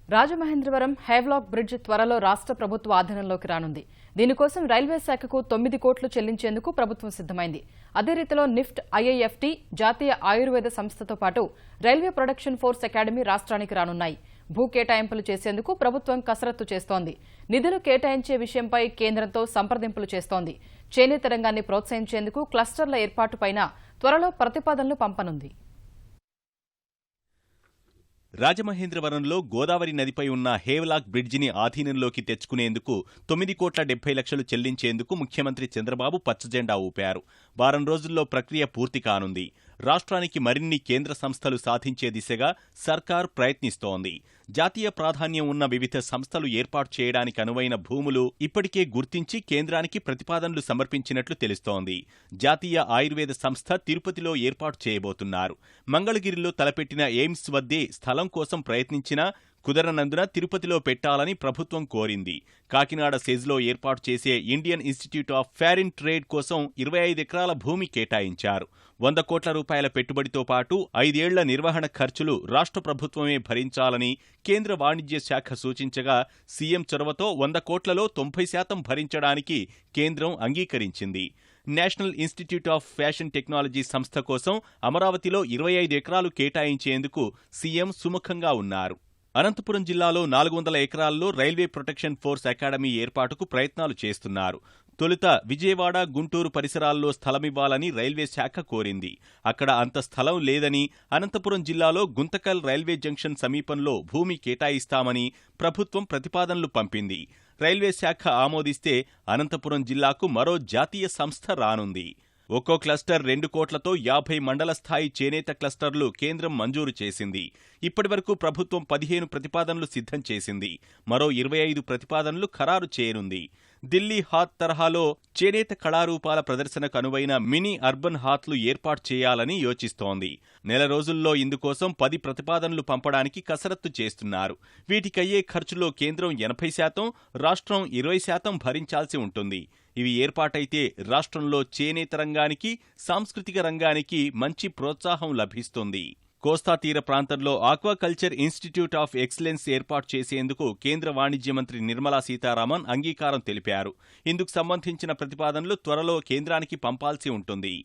Rajamahendravaram Havelock bridge త్వరలో రాష్ట్ర ప్రభుత్వ ఆధీనంలోకి రానుంది. దీనికోసం రైల్వే శాఖకు 9 కోట్లు చెల్లించేందుకు ప్రభుత్వం సిద్ధమైంది. అదే రీతిలో నిఫ్ట్, ఐఐఎఫ్టీ, జాతీయ ఆయుర్వేద సంస్థతో పాటు రైల్వే ప్రొడక్షన్ ఫోర్స్ అకాడమీ రాష్ట్రానికి రానున్నాయి. భూ కేటాయింపులు చేసేందుకు ప్రభుత్వం కసరత్తు చేస్తోంది. నిధులు కేటాయించే విషయంపై కేంద్రంతో సంప్రదింపులు చేస్తోంది. చేనేత రంగాన్ని ప్రోత్సహించేందుకు క్లస్టర్ల ఏర్పాటుపైన త్వరలో ప్రతిపాదనలు పంపనుంది. రాజమహేంద్రవరంలో గోదావరి నదిపై ఉన్న హేవ్లాక్ బ్రిడ్జిని ఆధీనంలోకి తెచ్చుకునేందుకు 9,70,00,000 చెల్లించేందుకు ముఖ్యమంత్రి చంద్రబాబు పచ్చజెండా ఊపారు. వారం రోజుల్లో ప్రక్రియ పూర్తి కానుంది. రాష్ట్రానికి మరిన్ని కేంద్ర సంస్థలు సాధించే దిశగా సర్కార్ ప్రయత్నిస్తోంది. జాతీయ ప్రాధాన్యం ఉన్న వివిధ సంస్థలు ఏర్పాటు చేయడానికి అనువైన భూములు ఇప్పటికే గుర్తించి కేంద్రానికి ప్రతిపాదనలు సమర్పించినట్లు తెలుస్తోంది. జాతీయ ఆయుర్వేద సంస్థ తిరుపతిలో ఏర్పాటు చేయబోతున్నారు. మంగళగిరిలో తలపెట్టిన ఎయిమ్స్ వద్దే స్థలం కోసం ప్రయత్నించినా కుదరనందున తిరుపతిలో పెట్టాలని ప్రభుత్వం కోరింది. కాకినాడ సెజ్లో ఏర్పాటు చేసే Indian institute of foreign trade కోసం 25 ఎకరాల భూమి కేటాయించారు. 100 కోట్ల రూపాయల పెట్టుబడితో పాటు 5 ఏళ్ల నిర్వహణ ఖర్చులు రాష్ట్ర ప్రభుత్వమే భరించాలని కేంద్ర వాణిజ్య శాఖ సూచించగా సీఎం చొరవతో 100 కోట్లలో 90% భరించడానికి కేంద్రం అంగీకరించింది. National institute of fashion technology సంస్థ కోసం అమరావతిలో 25 ఎకరాలు కేటాయించేందుకు సీఎం సుముఖంగా ఉన్నారు. అనంతపురం జిల్లాలో 400 ఎకరాల్లో రైల్వే ప్రొటెక్షన్ ఫోర్స్ అకాడమీ ఏర్పాటుకు ప్రయత్నాలు చేస్తున్నారు. తొలుత విజయవాడ, గుంటూరు పరిసరాల్లో స్థలమివ్వాలని రైల్వే శాఖ కోరింది. అక్కడ అంత స్థలం లేదని, అనంతపురం జిల్లాలో గుంతకల్ రైల్వే జంక్షన్ సమీపంలో భూమి కేటాయిస్తామని ప్రభుత్వం ప్రతిపాదనలు పంపింది. రైల్వే శాఖ ఆమోదిస్తే అనంతపురం జిల్లాకు మరో జాతీయ సంస్థ రానుంది. ఒక్కో క్లస్టర్ 2 కోట్లతో 50 మండల స్థాయి చేనేత క్లస్టర్లు కేంద్రం మంజూరు చేసింది. ఇప్పటివరకు ప్రభుత్వం 15 ప్రతిపాదనలు సిద్ధం చేసింది. మరో 25 ప్రతిపాదనలు ఖరారు చేయనుంది. ఢిల్లీ హాత్ తరహాలో చేనేత కళారూపాల ప్రదర్శనకు అనువైన మినీ అర్బన్ హాత్లు ఏర్పాటు చేయాలని యోచిస్తోంది. నెల రోజుల్లో ఇందుకోసం 10 ప్రతిపాదనలు పంపడానికి కసరత్తు చేస్తున్నారు. వీటికయ్యే ఖర్చులో కేంద్రం 80%, రాష్ట్రం 20% భరించాల్సి ఉంటుంది. ఇవి ఏర్పాటైతే రాష్ట్రంలో చేనేత రంగానికి, సాంస్కృతిక రంగానికి మంచి ప్రోత్సాహం లభిస్తుంది. కోస్తా తీర ప్రాంతంలో ఆక్వాకల్చర్ ఇన్స్టిట్యూట్ ఆఫ్ ఎక్సలెన్స్ ఏర్పాటు చేసేందుకు కేంద్ర వాణిజ్య మంత్రి నిర్మలా సీతారామన్ అంగీకారం తెలిపారు. ఇందుకు సంబంధించిన ప్రతిపాదనలు త్వరలో కేంద్రానికి పంపాల్సి ఉంటుంది.